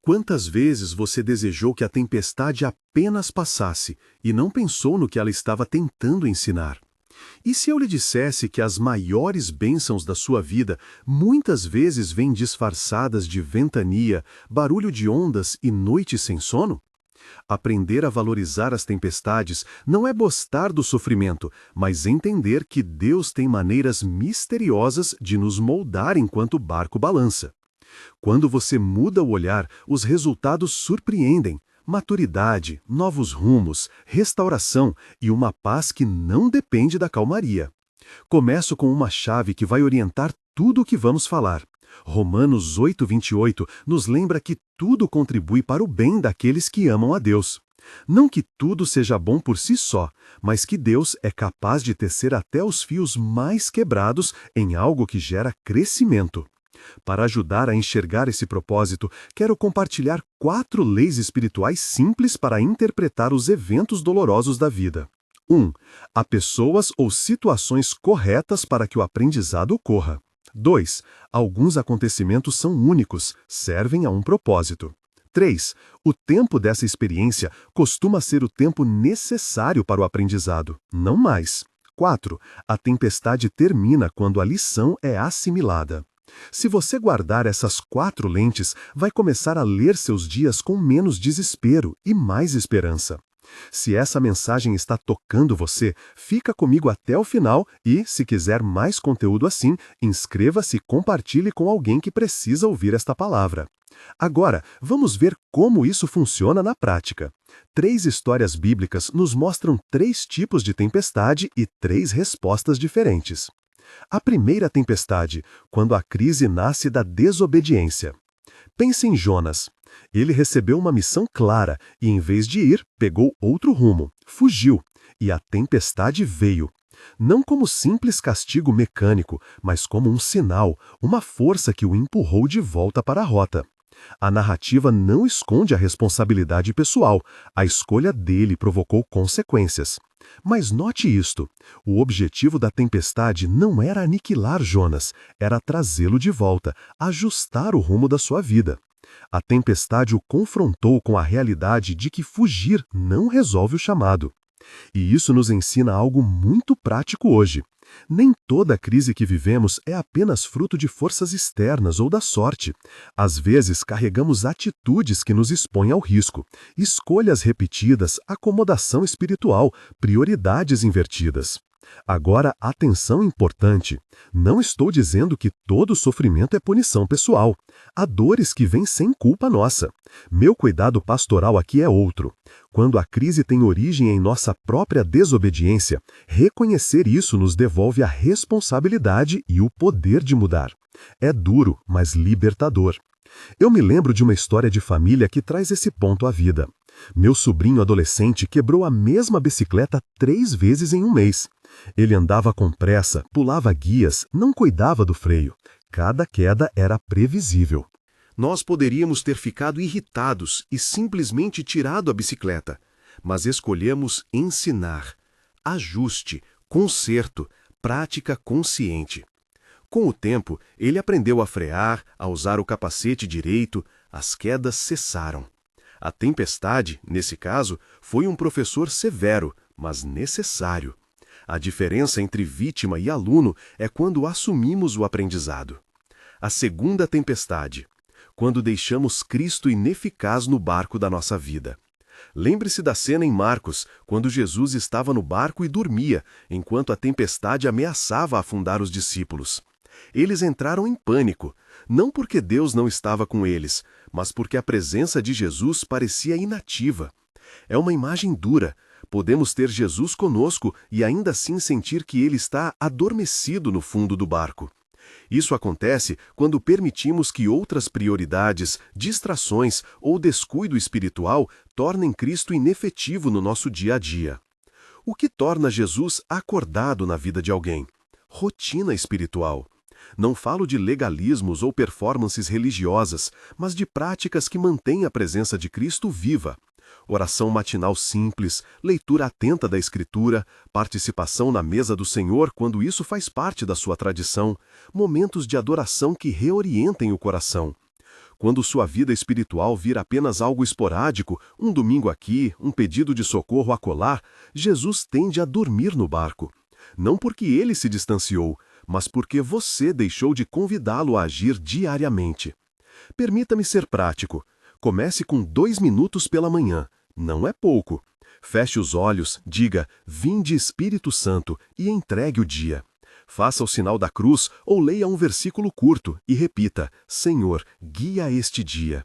Quantas vezes você desejou que a tempestade apenas passasse e não pensou no que ela estava tentando ensinar? E se eu lhe dissesse que as maiores bênçãos da sua vida muitas vezes vêm disfarçadas de ventania, barulho de ondas e noites sem sono? Aprender a valorizar as tempestades não é gostar do sofrimento, mas entender que Deus tem maneiras misteriosas de nos moldar enquanto o barco balança. Quando você muda o olhar, os resultados surpreendem. Maturidade, novos rumos, restauração e uma paz que não depende da calmaria. Começo com uma chave que vai orientar tudo o que vamos falar. Romanos 8:28 nos lembra que tudo contribui para o bem daqueles que amam a Deus. Não que tudo seja bom por si só, mas que Deus é capaz de tecer até os fios mais quebrados em algo que gera crescimento. Para ajudar a enxergar esse propósito, quero compartilhar 4 leis espirituais simples para interpretar os eventos dolorosos da vida. 1. Há pessoas ou situações corretas para que o aprendizado ocorra. 2. Alguns acontecimentos são únicos, servem a um propósito. 3. O tempo dessa experiência costuma ser o tempo necessário para o aprendizado, não mais. 4. A tempestade termina quando a lição é assimilada. Se você guardar essas 4 lentes, vai começar a ler seus dias com menos desespero e mais esperança. Se essa mensagem está tocando você, fica comigo até o final e, se quiser mais conteúdo assim, inscreva-se e compartilhe com alguém que precisa ouvir esta palavra. Agora, vamos ver como isso funciona na prática. 3 histórias bíblicas nos mostram 3 tipos de tempestade e 3 respostas diferentes. A primeira tempestade, quando a crise nasce da desobediência. Pense em Jonas. Ele recebeu uma missão clara e, em vez de ir, pegou outro rumo, fugiu, e a tempestade veio. Não como simples castigo mecânico, mas como um sinal, uma força que o empurrou de volta para a rota. A narrativa não esconde a responsabilidade pessoal, a escolha dele provocou consequências. Mas note isto, o objetivo da tempestade não era aniquilar Jonas, era trazê-lo de volta, ajustar o rumo da sua vida. A tempestade o confrontou com a realidade de que fugir não resolve o chamado. E isso nos ensina algo muito prático hoje. Nem toda crise que vivemos é apenas fruto de forças externas ou da sorte. Às vezes carregamos atitudes que nos expõem ao risco, escolhas repetidas, acomodação espiritual, prioridades invertidas. Agora, atenção importante. Não estou dizendo que todo sofrimento é punição pessoal. Há dores que vêm sem culpa nossa. Meu cuidado pastoral aqui é outro. Quando a crise tem origem em nossa própria desobediência, reconhecer isso nos devolve a responsabilidade e o poder de mudar. É duro, mas libertador. Eu me lembro de uma história de família que traz esse ponto à vida. Meu sobrinho adolescente quebrou a mesma bicicleta 3 vezes em um mês. Ele andava com pressa, pulava guias, não cuidava do freio. Cada queda era previsível. Nós poderíamos ter ficado irritados e simplesmente tirado a bicicleta, mas escolhemos ensinar, ajuste, conserto, prática consciente. Com o tempo, ele aprendeu a frear, a usar o capacete direito, as quedas cessaram. A tempestade, nesse caso, foi um professor severo, mas necessário. A diferença entre vítima e aluno é quando assumimos o aprendizado. A segunda tempestade, quando deixamos Cristo ineficaz no barco da nossa vida. Lembre-se da cena em Marcos, quando Jesus estava no barco e dormia, enquanto a tempestade ameaçava afundar os discípulos. Eles entraram em pânico, não porque Deus não estava com eles, mas porque a presença de Jesus parecia inativa. É uma imagem dura. Podemos ter Jesus conosco e ainda assim sentir que ele está adormecido no fundo do barco. Isso acontece quando permitimos que outras prioridades, distrações ou descuido espiritual tornem Cristo inefetivo no nosso dia a dia. O que torna Jesus acordado na vida de alguém? Rotina espiritual. Não falo de legalismos ou performances religiosas, mas de práticas que mantêm a presença de Cristo viva. Oração matinal simples, leitura atenta da Escritura, participação na mesa do Senhor quando isso faz parte da sua tradição, momentos de adoração que reorientem o coração. Quando sua vida espiritual vira apenas algo esporádico, um domingo aqui, um pedido de socorro acolá, Jesus tende a dormir no barco. Não porque ele se distanciou, mas porque você deixou de convidá-lo a agir diariamente. Permita-me ser prático. Comece com 2 minutos pela manhã. Não é pouco. Feche os olhos, diga, vinde Espírito Santo, e entregue o dia. Faça o sinal da cruz ou leia um versículo curto e repita, Senhor, guia este dia.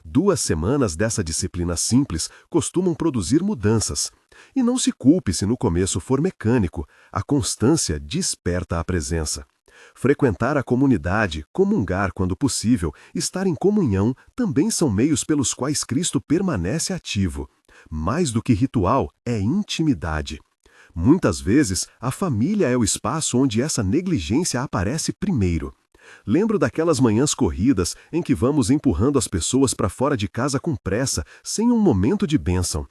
2 semanas dessa disciplina simples costumam produzir mudanças. E não se culpe se no começo for mecânico, a constância desperta a presença. Frequentar a comunidade, comungar quando possível, estar em comunhão também são meios pelos quais Cristo permanece ativo. Mais do que ritual, é intimidade. Muitas vezes, a família é o espaço onde essa negligência aparece primeiro. Lembro daquelas manhãs corridas em que vamos empurrando as pessoas para fora de casa com pressa, sem um momento de bênção.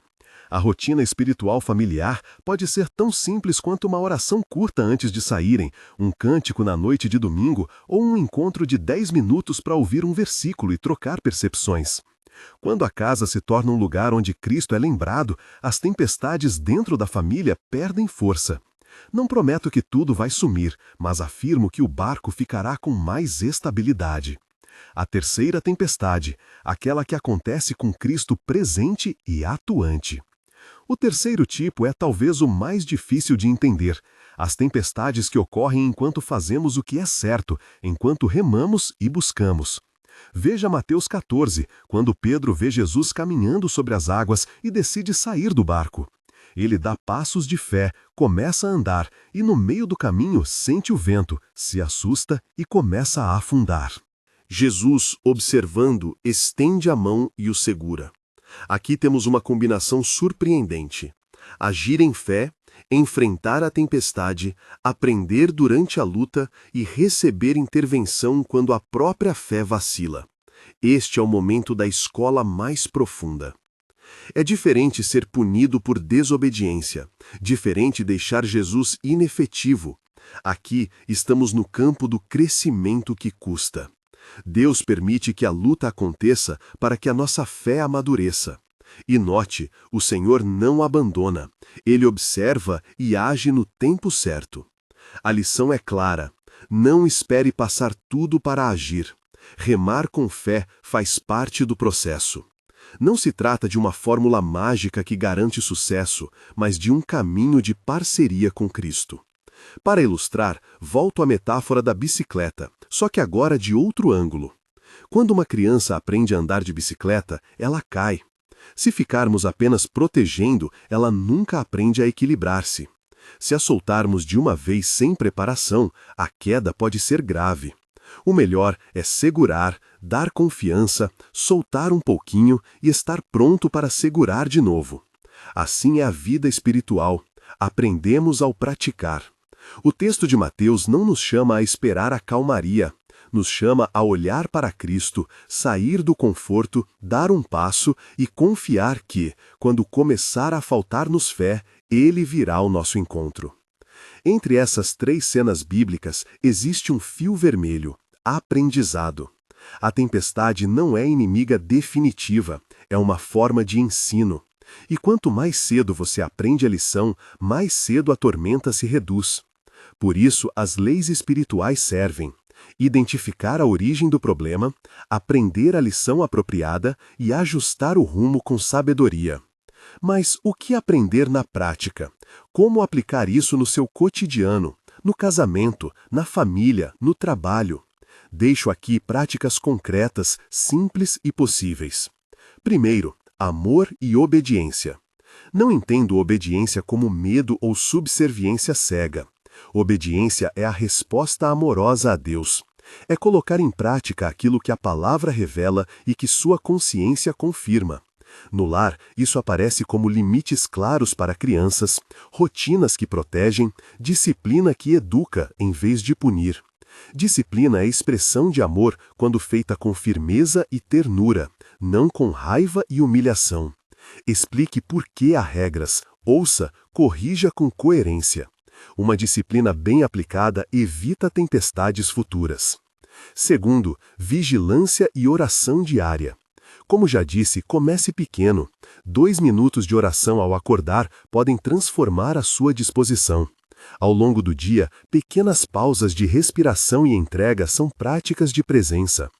A rotina espiritual familiar pode ser tão simples quanto uma oração curta antes de saírem, um cântico na noite de domingo ou um encontro de 10 minutos para ouvir um versículo e trocar percepções. Quando a casa se torna um lugar onde Cristo é lembrado, as tempestades dentro da família perdem força. Não prometo que tudo vai sumir, mas afirmo que o barco ficará com mais estabilidade. A terceira tempestade, aquela que acontece com Cristo presente e atuante. O terceiro tipo é talvez o mais difícil de entender. As tempestades que ocorrem enquanto fazemos o que é certo, enquanto remamos e buscamos. Veja Mateus 14, quando Pedro vê Jesus caminhando sobre as águas e decide sair do barco. Ele dá passos de fé, começa a andar e no meio do caminho sente o vento, se assusta e começa a afundar. Jesus, observando, estende a mão e o segura. Aqui temos uma combinação surpreendente. Agir em fé, enfrentar a tempestade, aprender durante a luta e receber intervenção quando a própria fé vacila. Este é o momento da escola mais profunda. É diferente ser punido por desobediência, diferente deixar Jesus inefetivo. Aqui estamos no campo do crescimento que custa. Deus permite que a luta aconteça para que a nossa fé amadureça. E note, o Senhor não abandona. Ele observa e age no tempo certo. A lição é clara. Não espere passar tudo para agir. Remar com fé faz parte do processo. Não se trata de uma fórmula mágica que garante sucesso, mas de um caminho de parceria com Cristo. Para ilustrar, volto à metáfora da bicicleta, só que agora de outro ângulo. Quando uma criança aprende a andar de bicicleta, ela cai. Se ficarmos apenas protegendo, ela nunca aprende a equilibrar-se. Se a soltarmos de uma vez sem preparação, a queda pode ser grave. O melhor é segurar, dar confiança, soltar um pouquinho e estar pronto para segurar de novo. Assim é a vida espiritual. Aprendemos ao praticar. O texto de Mateus não nos chama a esperar a calmaria, nos chama a olhar para Cristo, sair do conforto, dar um passo e confiar que, quando começar a faltar-nos fé, Ele virá ao nosso encontro. Entre essas 3 cenas bíblicas existe um fio vermelho: aprendizado. A tempestade não é inimiga definitiva, é uma forma de ensino. E quanto mais cedo você aprende a lição, mais cedo a tormenta se reduz. Por isso, as leis espirituais servem: identificar a origem do problema, aprender a lição apropriada e ajustar o rumo com sabedoria. Mas o que aprender na prática? Como aplicar isso no seu cotidiano, no casamento, na família, no trabalho? Deixo aqui práticas concretas, simples e possíveis. Primeiro, amor e obediência. Não entendo obediência como medo ou subserviência cega. Obediência é a resposta amorosa a Deus. É colocar em prática aquilo que a palavra revela e que sua consciência confirma. No lar, isso aparece como limites claros para crianças, rotinas que protegem, disciplina que educa em vez de punir. Disciplina é expressão de amor quando feita com firmeza e ternura, não com raiva e humilhação. Explique por que há regras, ouça, corrija com coerência. Uma disciplina bem aplicada evita tempestades futuras. Segundo, vigilância e oração diária. Como já disse, comece pequeno. 2 minutos de oração ao acordar podem transformar a sua disposição. Ao longo do dia, pequenas pausas de respiração e entrega são práticas de presença.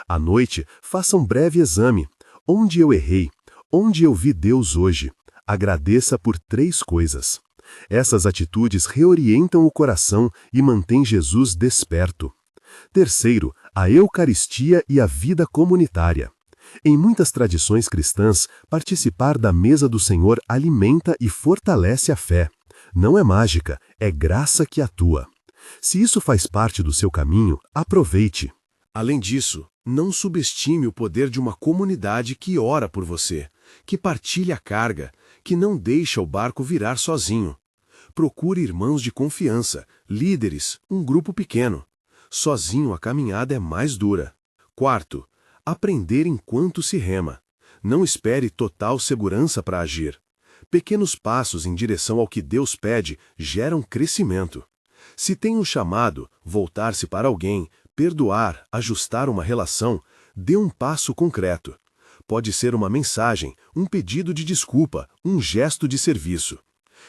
À noite, faça um breve exame. Onde eu errei? Onde eu vi Deus hoje? Agradeça por 3 coisas. Essas atitudes reorientam o coração e mantêm Jesus desperto. Terceiro, a Eucaristia e a vida comunitária. Em muitas tradições cristãs, participar da mesa do Senhor alimenta e fortalece a fé. Não é mágica, é graça que atua. Se isso faz parte do seu caminho, aproveite. Além disso, não subestime o poder de uma comunidade que ora por você, que partilha a carga, que não deixa o barco virar sozinho. Procure irmãos de confiança, líderes, um grupo pequeno. Sozinho a caminhada é mais dura. Quarto, aprender enquanto se rema. Não espere total segurança para agir. Pequenos passos em direção ao que Deus pede geram crescimento. Se tem um chamado, voltar-se para alguém, perdoar, ajustar uma relação, dê um passo concreto. Pode ser uma mensagem, um pedido de desculpa, um gesto de serviço.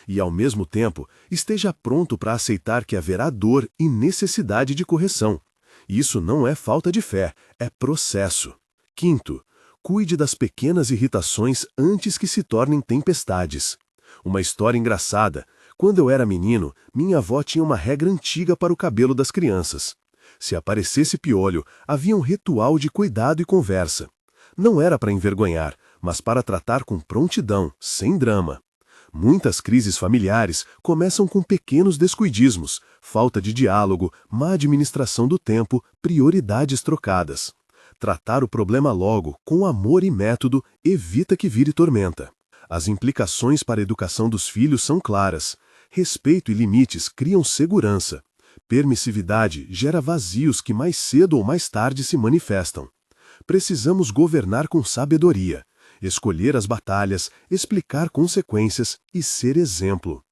E, ao mesmo tempo, esteja pronto para aceitar que haverá dor e necessidade de correção. Isso não é falta de fé, é processo. Quinto, cuide das pequenas irritações antes que se tornem tempestades. Uma história engraçada. Quando eu era menino, minha avó tinha uma regra antiga para o cabelo das crianças. Se aparecesse piolho, havia um ritual de cuidado e conversa. Não era para envergonhar, mas para tratar com prontidão, sem drama. Muitas crises familiares começam com pequenos descuidismos, falta de diálogo, má administração do tempo, prioridades trocadas. Tratar o problema logo, com amor e método, evita que vire tormenta. As implicações para a educação dos filhos são claras. Respeito e limites criam segurança. Permissividade gera vazios que mais cedo ou mais tarde se manifestam. Precisamos governar com sabedoria, escolher as batalhas, explicar consequências e ser exemplo.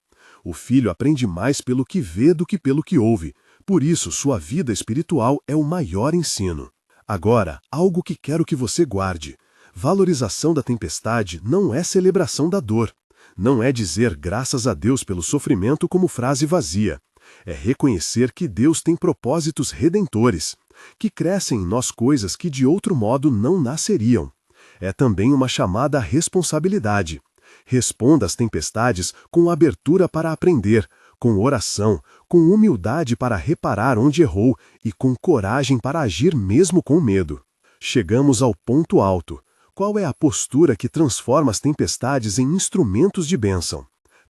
O filho aprende mais pelo que vê do que pelo que ouve, por isso sua vida espiritual é o maior ensino. Agora, algo que quero que você guarde. Valorização da tempestade não é celebração da dor. Não é dizer graças a Deus pelo sofrimento como frase vazia. É reconhecer que Deus tem propósitos redentores, que crescem em nós coisas que de outro modo não nasceriam. É também uma chamada à responsabilidade. Responda às tempestades com abertura para aprender, com oração, com humildade para reparar onde errou e com coragem para agir mesmo com medo. Chegamos ao ponto alto. Qual é a postura que transforma as tempestades em instrumentos de bênção?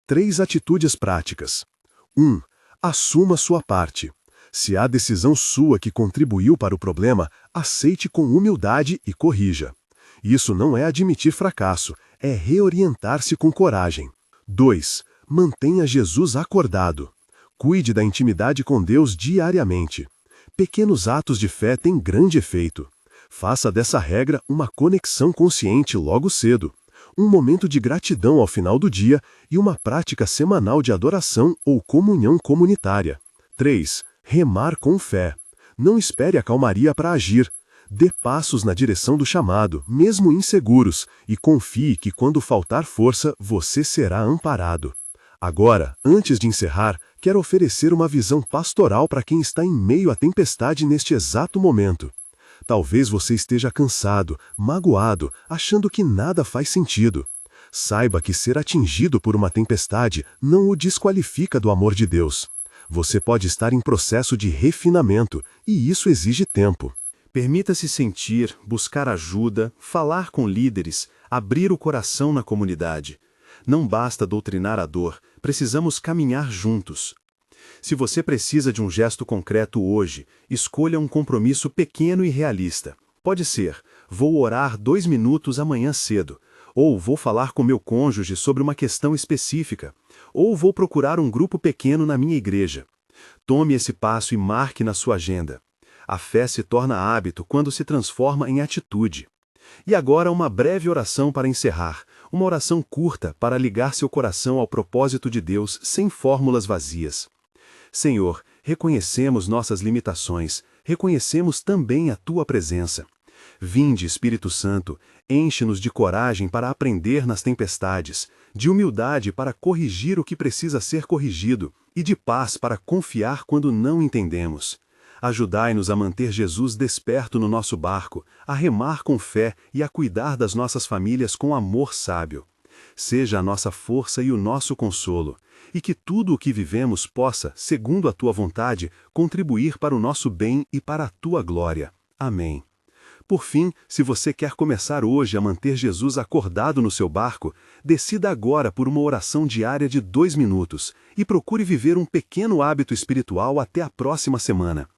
3 atitudes práticas. 1. Assuma sua parte. Se há decisão sua que contribuiu para o problema, aceite com humildade e corrija. Isso não é admitir fracasso, é reorientar-se com coragem. 2. Mantenha Jesus acordado. Cuide da intimidade com Deus diariamente. Pequenos atos de fé têm grande efeito. Faça dessa regra uma conexão consciente logo cedo, um momento de gratidão ao final do dia e uma prática semanal de adoração ou comunhão comunitária. 3. Remar com fé. Não espere a calmaria para agir. Dê passos na direção do chamado, mesmo inseguros, e confie que quando faltar força, você será amparado. Agora, antes de encerrar, quero oferecer uma visão pastoral para quem está em meio à tempestade neste exato momento. Talvez você esteja cansado, magoado, achando que nada faz sentido. Saiba que ser atingido por uma tempestade não o desqualifica do amor de Deus. Você pode estar em processo de refinamento, e isso exige tempo. Permita-se sentir, buscar ajuda, falar com líderes, abrir o coração na comunidade. Não basta doutrinar a dor, precisamos caminhar juntos. Se você precisa de um gesto concreto hoje, escolha um compromisso pequeno e realista. Pode ser, vou orar 2 minutos amanhã cedo, ou vou falar com meu cônjuge sobre uma questão específica, ou vou procurar um grupo pequeno na minha igreja. Tome esse passo e marque na sua agenda. A fé se torna hábito quando se transforma em atitude. E agora uma breve oração para encerrar, uma oração curta para ligar seu coração ao propósito de Deus sem fórmulas vazias. Senhor, reconhecemos nossas limitações, reconhecemos também a tua presença. Vinde, Espírito Santo, enche-nos de coragem para aprender nas tempestades, de humildade para corrigir o que precisa ser corrigido e de paz para confiar quando não entendemos. Ajudai-nos a manter Jesus desperto no nosso barco, a remar com fé e a cuidar das nossas famílias com amor sábio. Seja a nossa força e o nosso consolo, e que tudo o que vivemos possa, segundo a tua vontade, contribuir para o nosso bem e para a tua glória. Amém. Por fim, se você quer começar hoje a manter Jesus acordado no seu barco, decida agora por uma oração diária de 2 minutos e procure viver um pequeno hábito espiritual até a próxima semana.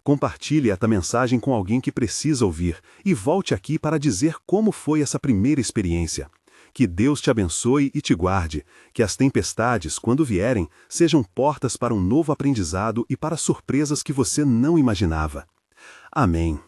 Compartilhe esta mensagem com alguém que precisa ouvir e volte aqui para dizer como foi essa primeira experiência. Que Deus te abençoe e te guarde, que as tempestades, quando vierem, sejam portas para um novo aprendizado e para surpresas que você não imaginava. Amém.